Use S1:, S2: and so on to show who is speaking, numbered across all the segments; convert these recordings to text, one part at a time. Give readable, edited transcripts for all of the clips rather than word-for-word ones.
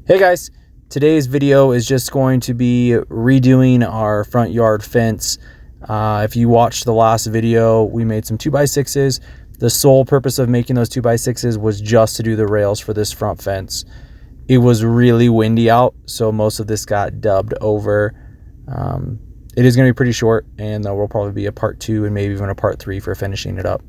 S1: Hey guys, today's video is just going to be redoing our front yard fence. If you watched the last video, we made some 2x6s. The sole purpose of making those 2x6s was just to do the rails for this front fence. It was really windy out, so most of this got dubbed over. It is going to be pretty short, and there will probably be a part 2 and maybe even a part 3 for finishing it up.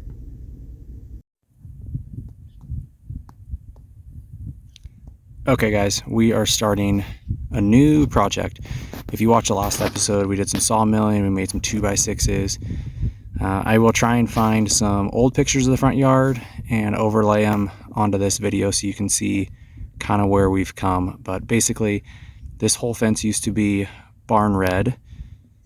S1: Okay guys, we are starting a new project. If you watched the last episode, we did some sawmilling, we made some 2x6s. I will try and find some old pictures of the front yard and overlay them onto this video so you can see kind of where we've come. But basically, this whole fence used to be barn red.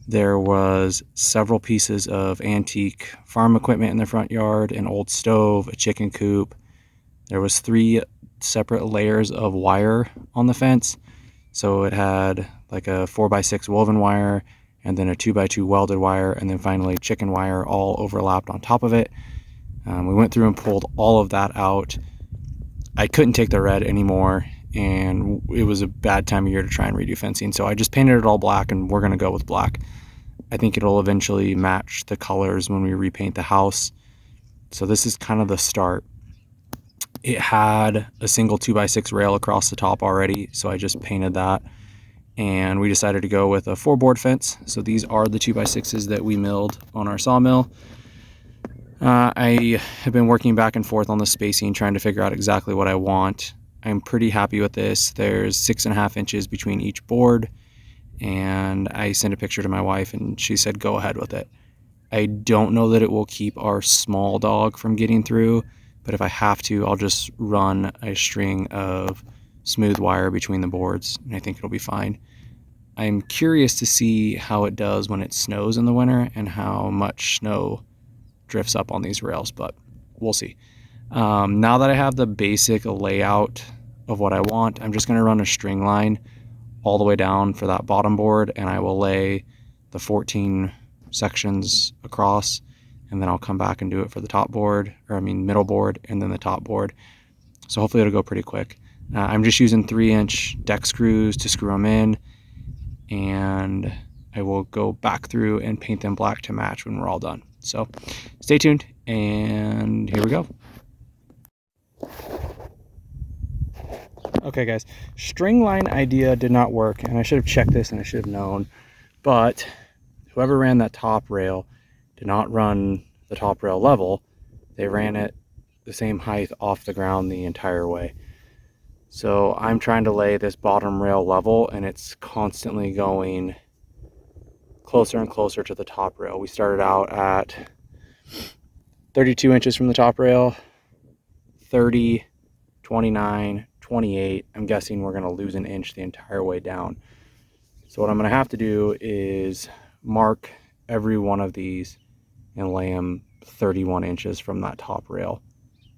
S1: There was several pieces of antique farm equipment in the front yard, an old stove, a chicken coop. There was 3 separate layers of wire on the fence. So it had like a 4x6 woven wire, and then a 2x2 welded wire, and then finally chicken wire all overlapped on top of it. We went through and pulled all of that out. I couldn't take the red anymore, and it was a bad time of year to try and redo fencing, so I just painted it all black, and we're gonna go with black. I think it'll eventually match the colors when we repaint the house. So this is kind of the start. It had a single 2x6 rail across the top already, so I just painted that, and we decided to go with a 4-board fence. So these are the 2x6s that we milled on our sawmill. I have been working back and forth on the spacing, trying to figure out exactly what I want. I'm pretty happy with this. There's 6.5 inches between each board, and I sent a picture to my wife and she said go ahead with it. I don't know that it will keep our small dog from getting through, but if I have to, I'll just run a string of smooth wire between the boards, and I think it'll be fine. I'm curious to see how it does when it snows in the winter and how much snow drifts up on these rails, but we'll see. Now that I have the basic layout of what I want, I'm just going to run a string line all the way down for that bottom board, and I will lay the 14 sections across, and then I'll come back and do it for the top board, middle board, and then the top board. So hopefully it'll go pretty quick. I'm just using 3-inch deck screws to screw them in, and I will go back through and paint them black to match when we're all done. So stay tuned, and here we go. Okay guys, string line idea did not work, and I should have checked this and I should have known, but whoever ran that top rail did not run the top rail level. They ran it the same height off the ground the entire way. So I'm trying to lay this bottom rail level, and it's constantly going closer and closer to the top rail. We started out at 32 inches from the top rail, 30, 29, 28. I'm guessing we're going to lose an inch the entire way down. So what I'm going to have to do is mark every one of these and lay them 31 inches from that top rail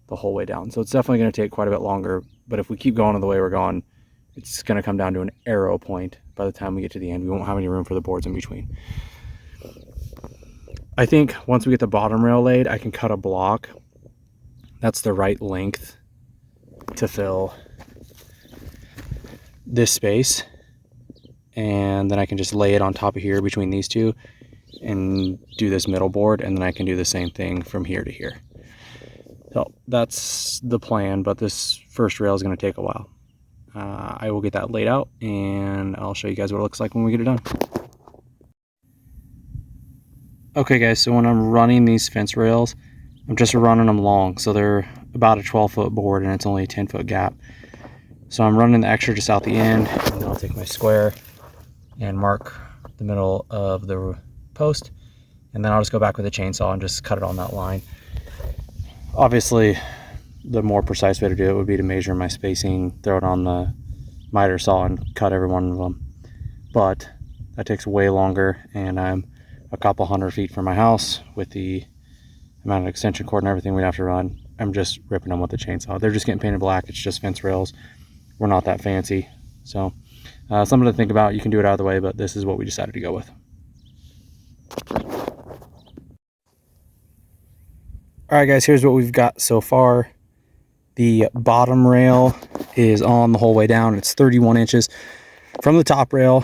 S1: the whole way down. So it's definitely going to take quite a bit longer, but if we keep going the way we're going, it's going to come down to an arrow point by the time we get to the end. We won't have any room for the boards in between. I think once we get the bottom rail laid, I can cut a block that's the right length to fill this space, and then I can just lay it on top of here between these two and do this middle board, and then I can do the same thing from here to here. So that's the plan, but this first rail is going to take a while. I will get that laid out, and I'll show you guys what it looks like when we get it done. Okay guys, so when I'm running these fence rails, I'm just running them long, so they're about a 12-foot board and it's only a 10-foot gap. So I'm running the extra just out the end, and I'll take my square and mark the middle of the post, and then I'll just go back with a chainsaw and just cut it on that line. Obviously, the more precise way to do it would be to measure my spacing, throw it on the miter saw, and cut every one of them. But that takes way longer, and I'm a couple hundred feet from my house. With the amount of extension cord and everything we'd have to run, I'm just ripping them with the chainsaw. They're just getting painted black. It's just fence rails. We're not that fancy. So something to think about. You can do it either way, but this is what we decided to go with. All right guys, here's what we've got so far. The bottom rail is on the whole way down. It's 31 inches from the top rail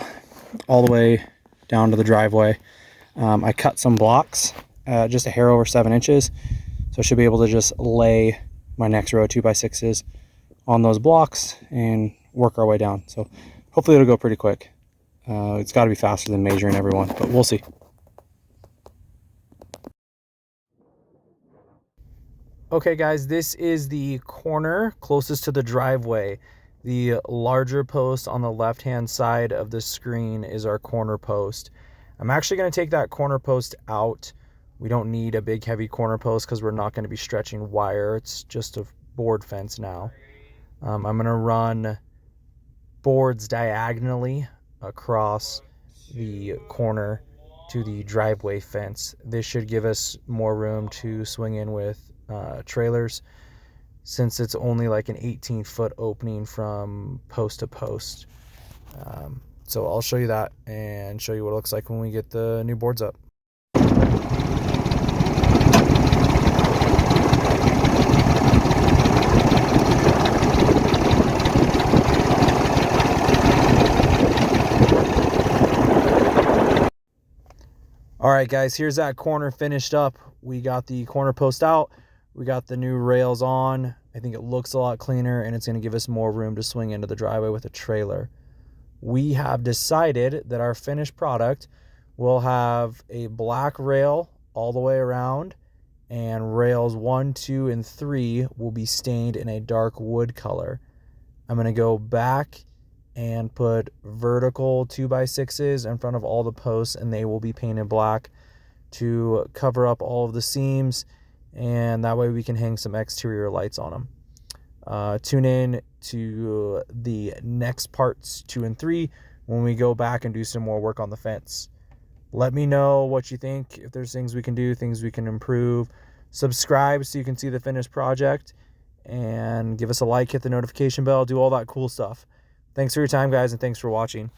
S1: all the way down to the driveway. I cut some blocks, just a hair over 7 inches. So I should be able to just lay my next row of 2x6s on those blocks and work our way down. So hopefully it'll go pretty quick. It's got to be faster than measuring everyone, but we'll see. Okay guys, this is the corner closest to the driveway. The larger post on the left hand side of the screen is our corner post. I'm actually going to take that corner post out. We don't need a big heavy corner post because we're not going to be stretching wire. It's just a board fence now. I'm going to run boards diagonally across the corner to the driveway fence. This should give us more room to swing in with trailers, since it's only like an 18-foot opening from post to post. So I'll show you that and show you what it looks like when we get the new boards up. All right guys, here's that corner finished up. We got the corner post out. We got the new rails on. I think it looks a lot cleaner, and it's going to give us more room to swing into the driveway with a trailer. We have decided that our finished product will have a black rail all the way around, and rails 1, 2, and 3 will be stained in a dark wood color. I'm going to go back and put vertical 2x6s in front of all the posts, and they will be painted black to cover up all of the seams, and that way we can hang some exterior lights on them. Tune in to the next parts 2 and 3 when we go back and do some more work on the fence. Let me know what you think, if there's things we can do, things we can improve. Subscribe so you can see the finished project, and give us a like, hit the notification bell, do all that cool stuff. Thanks for your time, guys, and thanks for watching.